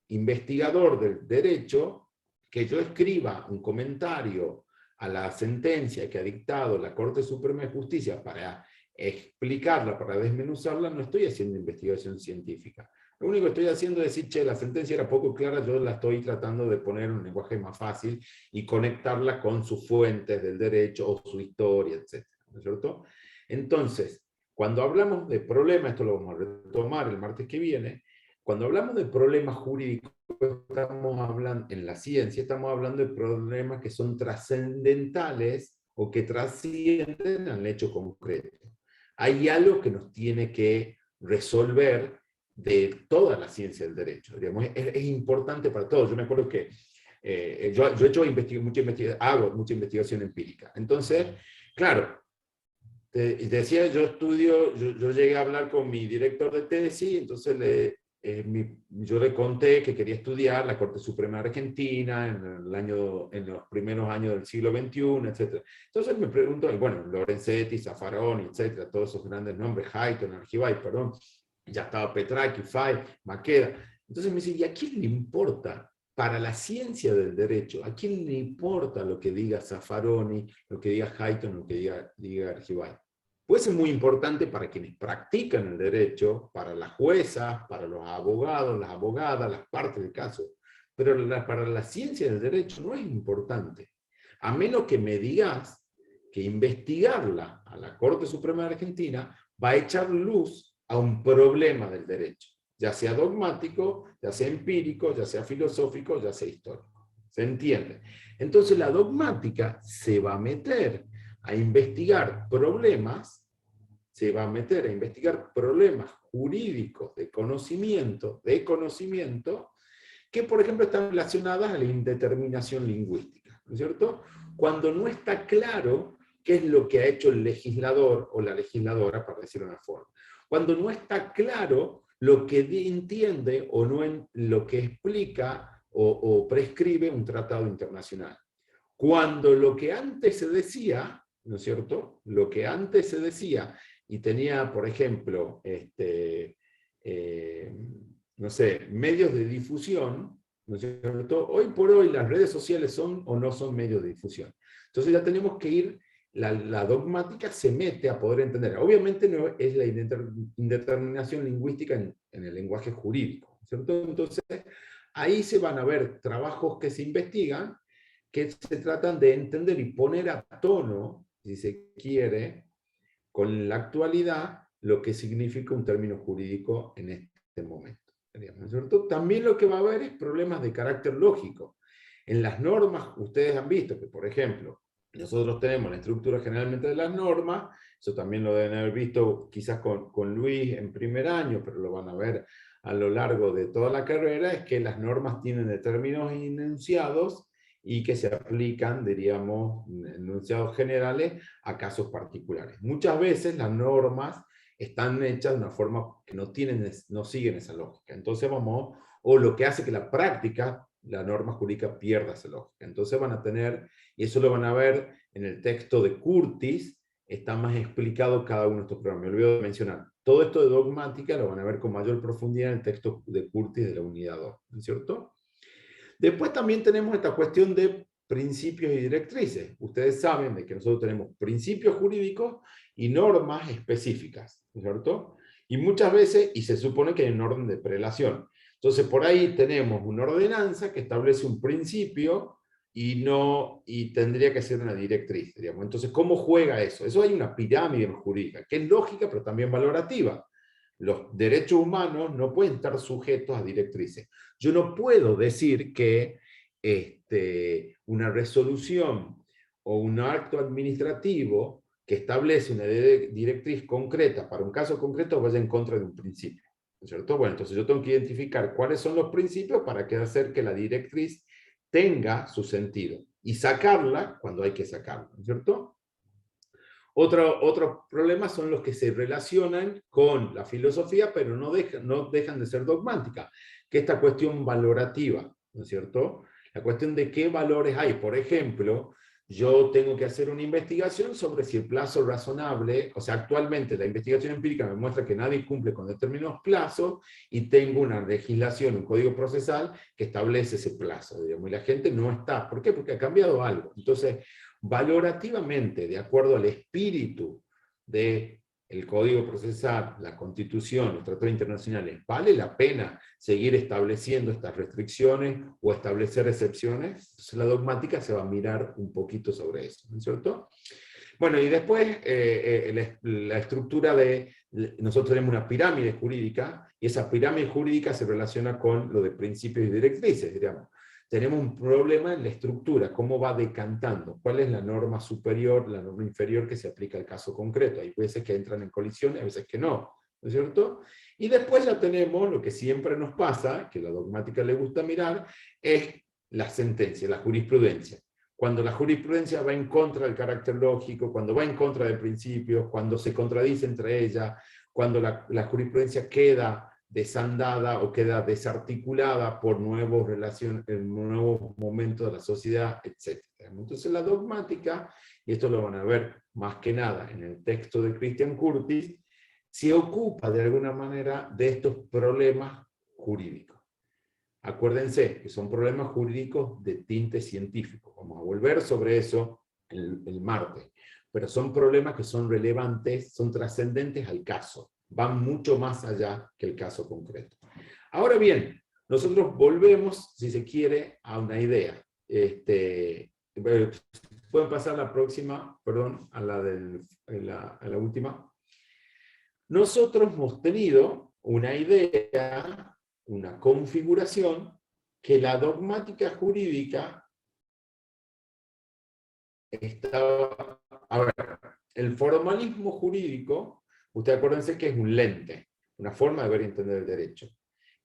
investigador del derecho, que yo escriba un comentario a la sentencia que ha dictado la Corte Suprema de Justicia para explicarla, para desmenuzarla, no estoy haciendo investigación científica. Lo único que estoy haciendo es decir, che, la sentencia era poco clara, yo la estoy tratando de poner en un lenguaje más fácil y conectarla con sus fuentes del derecho o su historia, etc. ¿No es cierto? Entonces, cuando hablamos de problemas, esto lo vamos a retomar el martes que viene, cuando hablamos de problemas jurídicos, estamos hablando, en la ciencia, estamos hablando de problemas que son trascendentales o que trascienden al hecho concreto. Hay algo que nos tiene que resolver de toda la ciencia del derecho. Digamos, es importante para todos. Yo me acuerdo que yo he hecho hago mucha investigación empírica. Entonces, claro, decía, yo llegué a hablar con mi director de tesis, entonces yo le conté que quería estudiar la Corte Suprema Argentina en los primeros años del siglo XXI, etc. Entonces me preguntó, bueno, Lorenzetti, Zaffaroni, etc., todos esos grandes nombres, Hayton, Argibay, perdón, ya estaba Petrarchi, Fay, Maqueda. Entonces me dice, ¿y a quién le importa? Para la ciencia del derecho, ¿a quién le importa lo que diga Zaffaroni, lo que diga Hayton, lo que diga Argibay? Puede ser muy importante para quienes practican el derecho, para las juezas, para los abogados, las abogadas, las partes del caso. Pero para la ciencia del derecho no es importante. A menos que me digas que investigarla a la Corte Suprema de Argentina va a echar luz a un problema del derecho, ya sea dogmático, ya sea empírico, ya sea filosófico, ya sea histórico. ¿Se entiende? Entonces la dogmática se va a meter a investigar problemas, jurídicos de conocimiento, que por ejemplo están relacionadas a la indeterminación lingüística, ¿no es cierto? Cuando no está claro qué es lo que ha hecho el legislador o la legisladora, para decirlo de una forma. Cuando no está claro lo que entiende o no en lo que explica o prescribe un tratado internacional. Cuando lo que antes se decía, ¿no es cierto? Lo que antes se decía y tenía, por ejemplo, no sé, medios de difusión, ¿no es cierto? Hoy por hoy las redes sociales son o no son medios de difusión. Entonces ya tenemos que ir, la dogmática se mete a poder entender. Obviamente no es la indeterminación lingüística en el lenguaje jurídico, ¿cierto? Entonces ahí se van a ver trabajos que se investigan, que se tratan de entender y poner a tono, si se quiere, con la actualidad, lo que significa un término jurídico en este momento. ¿No es cierto? También lo que va a haber es problemas de carácter lógico. En las normas, ustedes han visto que, por ejemplo, nosotros tenemos la estructura generalmente de las normas, eso también lo deben haber visto quizás con Luis en primer año, pero lo van a ver a lo largo de toda la carrera, es que las normas tienen determinados enunciados y que se aplican, diríamos, enunciados generales a casos particulares. Muchas veces las normas están hechas de una forma que no siguen esa lógica. Entonces o lo que hace que la práctica, la norma jurídica pierda esa lógica. Entonces van a tener, y eso lo van a ver en el texto de Curtis, está más explicado cada uno de estos programas. Me olvido de mencionar. Todo esto de dogmática lo van a ver con mayor profundidad en el texto de Curtis de la unidad 2, ¿no es cierto? Después también tenemos esta cuestión de principios y directrices. Ustedes saben de que nosotros tenemos principios jurídicos y normas específicas, ¿no es cierto? Y muchas veces, y se supone que hay un orden de prelación. Entonces por ahí tenemos una ordenanza que establece un principio y tendría que ser una directriz, digamos. Entonces, ¿cómo juega eso? Eso hay una pirámide jurídica, que es lógica, pero también valorativa. Los derechos humanos no pueden estar sujetos a directrices. Yo no puedo decir que una resolución o un acto administrativo que establece una directriz concreta para un caso concreto vaya en contra de un principio, ¿no es cierto? Bueno, entonces yo tengo que identificar cuáles son los principios para hacer que la directriz tenga su sentido y sacarla cuando hay que sacarla, ¿no es cierto? Otros problemas son los que se relacionan con la filosofía, pero no dejan de ser dogmáticas, que esta cuestión valorativa, ¿no es cierto? La cuestión de qué valores hay. Por ejemplo, yo tengo que hacer una investigación sobre si el plazo razonable, o sea, actualmente la investigación empírica me muestra que nadie cumple con determinados plazos y tengo una legislación, un código procesal que establece ese plazo, digamos, y la gente no está. ¿Por qué? Porque ha cambiado algo. Entonces, valorativamente, de acuerdo al espíritu del código procesal, la constitución, los tratados internacionales, ¿vale la pena seguir estableciendo estas restricciones o establecer excepciones? Entonces la dogmática se va a mirar un poquito sobre eso, ¿no es cierto? Bueno, y después la estructura de, nosotros tenemos una pirámide jurídica, y esa pirámide jurídica se relaciona con lo de principios y directrices, digamos. Tenemos un problema en la estructura, cómo va decantando, cuál es la norma superior, la norma inferior que se aplica al caso concreto. Hay veces que entran en colisión y hay veces que no, ¿no es cierto? Y después ya tenemos lo que siempre nos pasa, que a la dogmática le gusta mirar, es la sentencia, la jurisprudencia. Cuando la jurisprudencia va en contra del carácter lógico, cuando va en contra de principios, cuando se contradice entre ellas, cuando la jurisprudencia queda desandada o queda desarticulada por nuevos momentos de la sociedad, etc. Entonces la dogmática, y esto lo van a ver más que nada en el texto de Christian Curtis, se ocupa de alguna manera de estos problemas jurídicos. Acuérdense que son problemas jurídicos de tinte científico. Vamos a volver sobre eso el martes. Pero son problemas que son relevantes, son trascendentes al caso. Van mucho más allá que el caso concreto. Ahora bien, nosotros volvemos, si se quiere, a una idea. Pueden pasar la próxima, perdón, a la última. Nosotros hemos tenido una idea, una configuración, que la dogmática jurídica estaba... A ver, el formalismo jurídico, ustedes acuérdense que es un lente, una forma de ver y entender el derecho.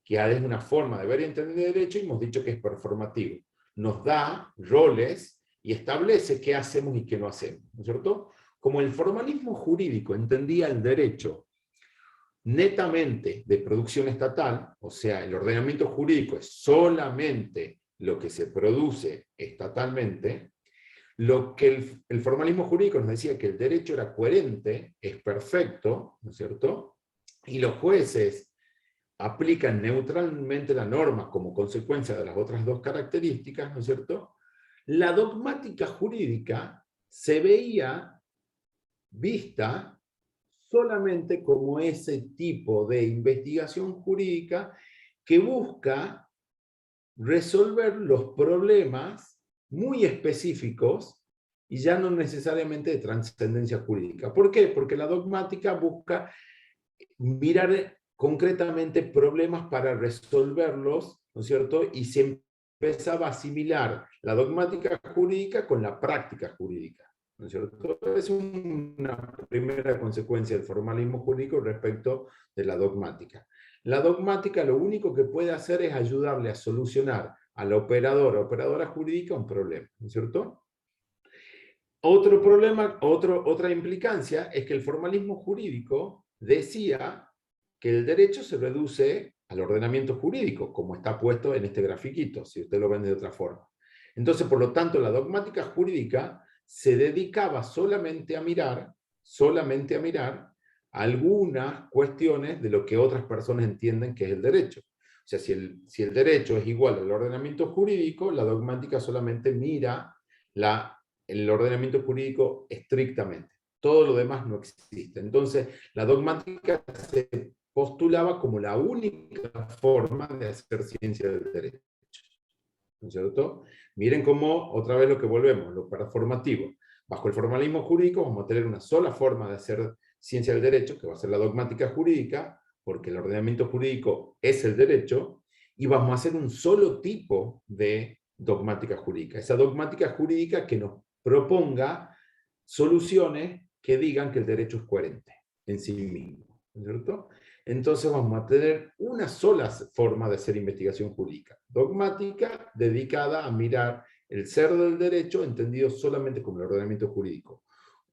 Que es una forma de ver y entender el derecho, y hemos dicho que es performativo. Nos da roles y establece qué hacemos y qué no hacemos, ¿no es cierto? Como el formalismo jurídico entendía el derecho netamente de producción estatal, o sea, el ordenamiento jurídico es solamente lo que se produce estatalmente, lo que el formalismo jurídico nos decía que el derecho era coherente, es perfecto, ¿no es cierto? Y los jueces aplican neutralmente la norma como consecuencia de las otras dos características, ¿no es cierto? La dogmática jurídica se veía vista solamente como ese tipo de investigación jurídica que busca resolver los problemas muy específicos y ya no necesariamente de trascendencia jurídica. ¿Por qué? Porque la dogmática busca mirar concretamente problemas para resolverlos, ¿no es cierto? Y se empezaba a asimilar la dogmática jurídica con la práctica jurídica, ¿no es cierto? Es una primera consecuencia del formalismo jurídico respecto de la dogmática. La dogmática lo único que puede hacer es ayudarle a solucionar al operador o operadora jurídica un problema, ¿no es cierto? Otro problema, otra implicancia es que el formalismo jurídico decía que el derecho se reduce al ordenamiento jurídico, como está puesto en este grafiquito, si usted lo ven de otra forma. Entonces, por lo tanto, la dogmática jurídica se dedicaba solamente a mirar algunas cuestiones de lo que otras personas entienden que es el derecho. O sea, si el derecho es igual al ordenamiento jurídico, la dogmática solamente mira el ordenamiento jurídico estrictamente. Todo lo demás no existe. Entonces, la dogmática se postulaba como la única forma de hacer ciencia del derecho. ¿No es cierto? Miren cómo, otra vez lo que volvemos, lo performativo. Bajo el formalismo jurídico vamos a tener una sola forma de hacer ciencia del derecho, que va a ser la dogmática jurídica, porque el ordenamiento jurídico es el derecho, y vamos a hacer un solo tipo de dogmática jurídica. Esa dogmática jurídica que nos proponga soluciones que digan que el derecho es coherente en sí mismo, ¿no es cierto? Entonces vamos a tener una sola forma de hacer investigación jurídica, dogmática, dedicada a mirar el ser del derecho entendido solamente como el ordenamiento jurídico.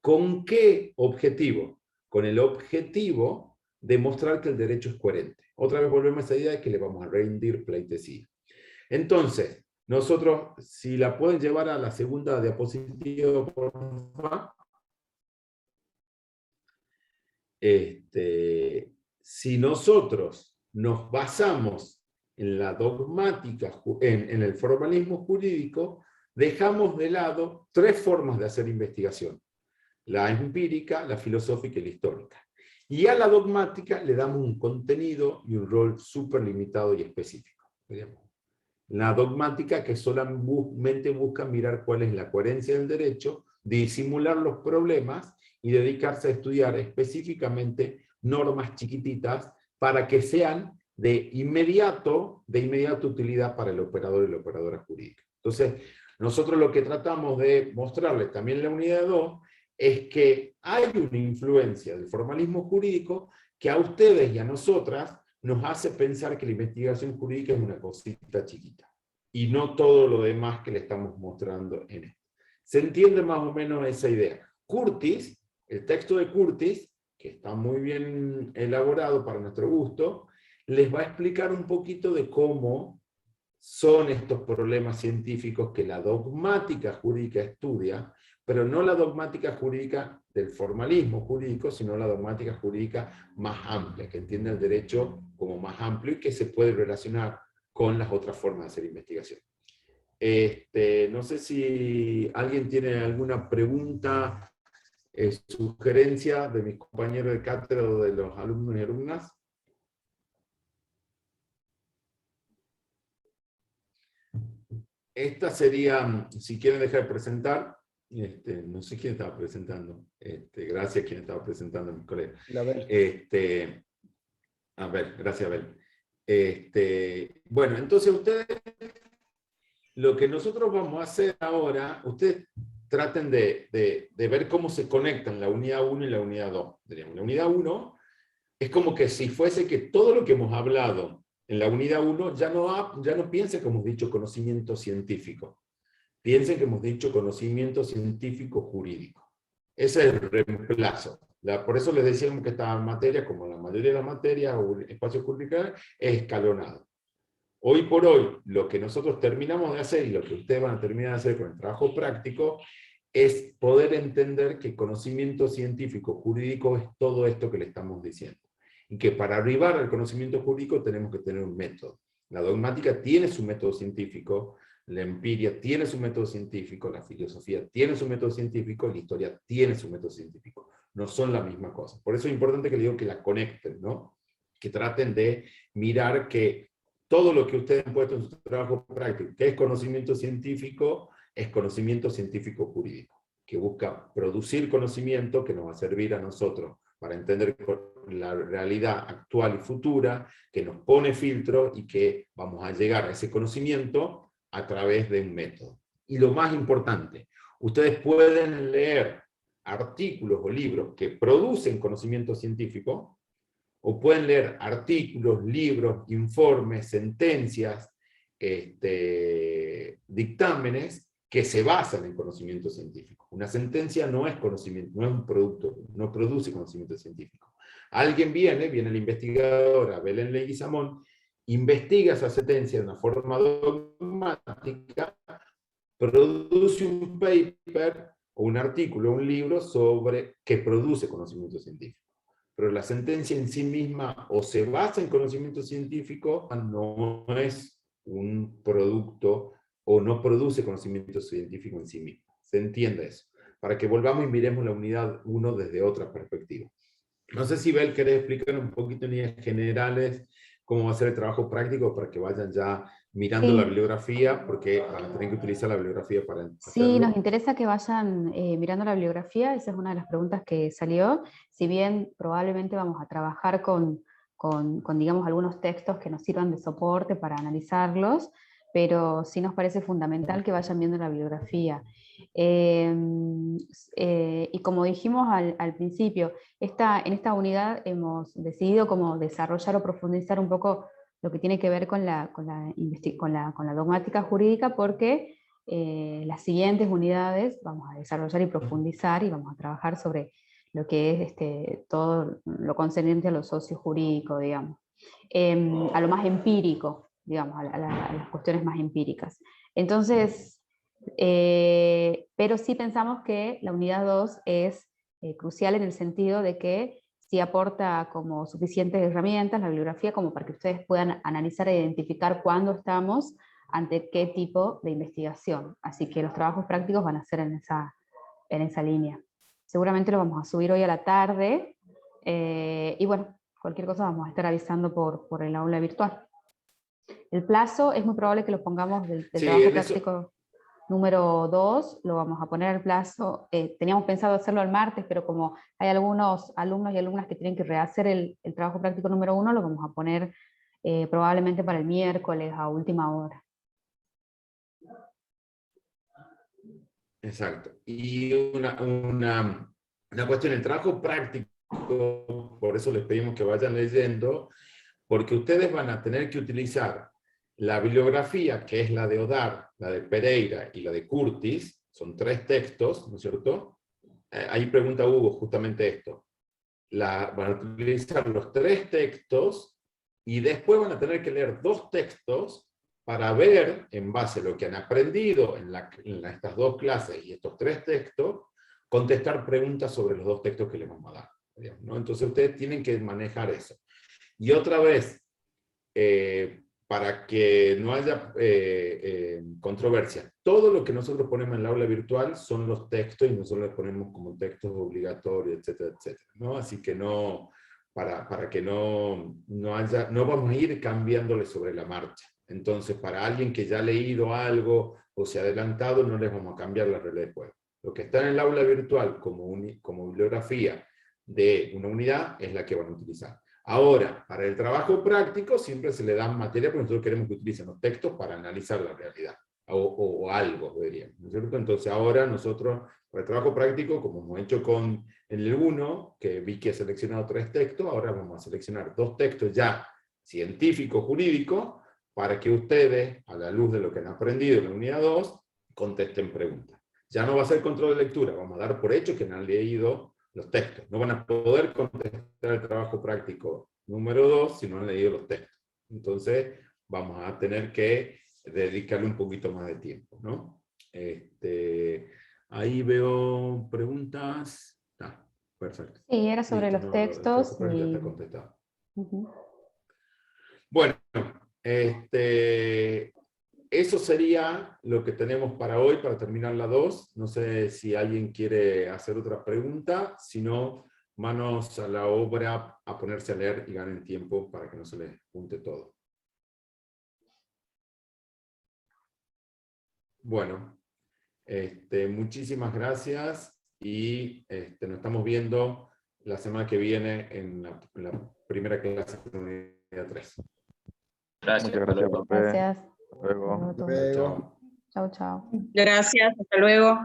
¿Con qué objetivo? Con el objetivo de mostrar que el derecho es coherente. Otra vez volvemos a esa idea de que le vamos a rendir pleitesía. Entonces, nosotros, si la pueden llevar a la segunda diapositiva, por favor. Si nosotros nos basamos en la dogmática, en el formalismo jurídico, dejamos de lado 3 formas de hacer investigación: la empírica, la filosófica y la histórica. Y a la dogmática le damos un contenido y un rol súper limitado y específico. La dogmática, que solamente busca mirar cuál es la coherencia del derecho, disimular los problemas y dedicarse a estudiar específicamente normas chiquititas para que sean de inmediato utilidad para el operador y la operadora jurídica. Entonces, nosotros lo que tratamos de mostrarles también en la unidad 2 es que hay una influencia del formalismo jurídico que a ustedes y a nosotras nos hace pensar que la investigación jurídica es una cosita chiquita, y no todo lo demás que le estamos mostrando en esto. ¿Se entiende más o menos esa idea? Curtis, el texto de Curtis, que está muy bien elaborado para nuestro gusto, les va a explicar un poquito de cómo son estos problemas científicos que la dogmática jurídica estudia, pero no la dogmática jurídica del formalismo jurídico, sino la dogmática jurídica más amplia, que entiende el derecho como más amplio y que se puede relacionar con las otras formas de hacer investigación. No sé si alguien tiene alguna pregunta, sugerencia de mis compañeros de cátedra o de los alumnos y alumnas. Esta sería, si quieren dejar de presentar, no sé quién estaba presentando. Gracias a quien estaba presentando, mis colegas. A ver, gracias, Abel. Bueno, entonces ustedes, lo que nosotros vamos a hacer ahora, ustedes traten de ver cómo se conectan la unidad 1 y la unidad 2. La unidad 1 es como que si fuese que todo lo que hemos hablado en la unidad 1 ya no piensen que hemos dicho conocimiento científico. Piensen que hemos dicho conocimiento científico jurídico. Ese es el reemplazo. Por eso les decíamos que esta materia, como la mayoría de las materias o espacios curriculares, es escalonado. Hoy por hoy, lo que nosotros terminamos de hacer y lo que ustedes van a terminar de hacer con el trabajo práctico es poder entender que conocimiento científico jurídico es todo esto que le estamos diciendo. Y que para arribar al conocimiento jurídico tenemos que tener un método. La dogmática tiene su método científico, la empiria tiene su método científico, la filosofía tiene su método científico, la historia tiene su método científico. No son la misma cosa. Por eso es importante que les digo que la conecten, ¿no? Que traten de mirar que todo lo que ustedes han puesto en su trabajo práctico, que es conocimiento científico jurídico, que busca producir conocimiento que nos va a servir a nosotros para entender la realidad actual y futura, que nos pone filtro y que vamos a llegar a ese conocimiento a través de un método. Y lo más importante, ustedes pueden leer artículos o libros que producen conocimiento científico, o pueden leer artículos, libros, informes, sentencias, dictámenes que se basan en conocimiento científico. Una sentencia no es conocimiento, no es un producto, no produce conocimiento científico. Alguien viene la investigadora Belén Leguizamón, investiga esa sentencia de una forma dogmática, produce un paper o un artículo, un libro que produce conocimiento científico. Pero la sentencia en sí misma o se basa en conocimiento científico, no es un producto o no produce conocimiento científico en sí mismo. ¿Se entiende eso? Para que volvamos y miremos la unidad 1 desde otra perspectiva. No sé si Bel querés explicar un poquito en líneas generales cómo va a ser el trabajo práctico para que vayan ya mirando la bibliografía, porque van a tener que utilizar la bibliografía para hacerlo. Sí, nos interesa que vayan mirando la bibliografía, esa es una de las preguntas que salió, si bien probablemente vamos a trabajar con digamos, algunos textos que nos sirvan de soporte para analizarlos, pero sí nos parece fundamental que vayan viendo la bibliografía. Y como dijimos al principio, en esta unidad hemos decidido como desarrollar o profundizar un poco lo que tiene que ver con la dogmática jurídica, porque las siguientes unidades vamos a desarrollar y profundizar y vamos a trabajar sobre lo que es todo lo concerniente a lo sociojurídico, digamos, a lo más empírico. digamos, a las cuestiones más empíricas. Entonces, pero sí pensamos que la unidad 2 es crucial en el sentido de que sí aporta como suficientes herramientas, la bibliografía, como para que ustedes puedan analizar e identificar cuándo estamos ante qué tipo de investigación. Así que los trabajos prácticos van a ser en esa línea. Seguramente lo vamos a subir hoy a la tarde, y bueno, cualquier cosa vamos a estar avisando por el aula virtual. El plazo es muy probable que lo pongamos del Sí, trabajo práctico número 2, lo vamos a poner al plazo. Teníamos pensado hacerlo el martes, pero como hay algunos alumnos y alumnas que tienen que rehacer el trabajo práctico número 1, lo vamos a poner probablemente para el miércoles a última hora. Exacto. Y una cuestión, el trabajo práctico, por eso les pedimos que vayan leyendo, porque ustedes van a tener que utilizar la bibliografía, que es la de Odar, la de Pereira y la de Curtis, son 3 textos, ¿no es cierto? Ahí pregunta Hugo justamente esto. Van a utilizar los 3 textos y después van a tener que leer 2 textos para ver, en base a lo que han aprendido en estas 2 clases y estos 3 textos, contestar preguntas sobre los 2 textos que les vamos a dar, digamos, ¿no? Entonces ustedes tienen que manejar eso. Y otra vez, para que no haya controversia, todo lo que nosotros ponemos en el aula virtual son los textos y nosotros les ponemos como textos obligatorios, etcétera, etcétera, ¿no? Así que no, para que no vamos a ir cambiándole sobre la marcha. Entonces, para alguien que ya ha leído algo o se ha adelantado, no les vamos a cambiar la regla de juego. Lo que está en el aula virtual como bibliografía de una unidad es la que van a utilizar. Ahora, para el trabajo práctico siempre se le dan materia porque nosotros queremos que utilicen los textos para analizar la realidad, o algo, diríamos, ¿no es cierto? Entonces ahora nosotros, para el trabajo práctico, como hemos hecho en el 1, que vi que he seleccionado 3 textos, ahora vamos a seleccionar 2 textos ya científicos, jurídicos, para que ustedes, a la luz de lo que han aprendido en la unidad 2, contesten preguntas. Ya no va a ser control de lectura, vamos a dar por hecho que han leído los textos. No van a poder contestar el trabajo práctico número 2 si no han leído los textos. Entonces vamos a tener que dedicarle un poquito más de tiempo, ¿no? Ahí veo preguntas. Perfecto. Sí, era sobre listo, los textos. Ya está contestado. Uh-huh. Bueno, eso sería lo que tenemos para hoy, para terminar la 2. No sé si alguien quiere hacer otra pregunta. Si no, manos a la obra a ponerse a leer y ganen tiempo para que no se les junte todo. Bueno, muchísimas gracias y nos estamos viendo la semana que viene en la primera clase de unidad 3. Gracias. Muchas gracias, profe. Gracias. Hasta luego. Luego. Chao, chao. Gracias, hasta luego.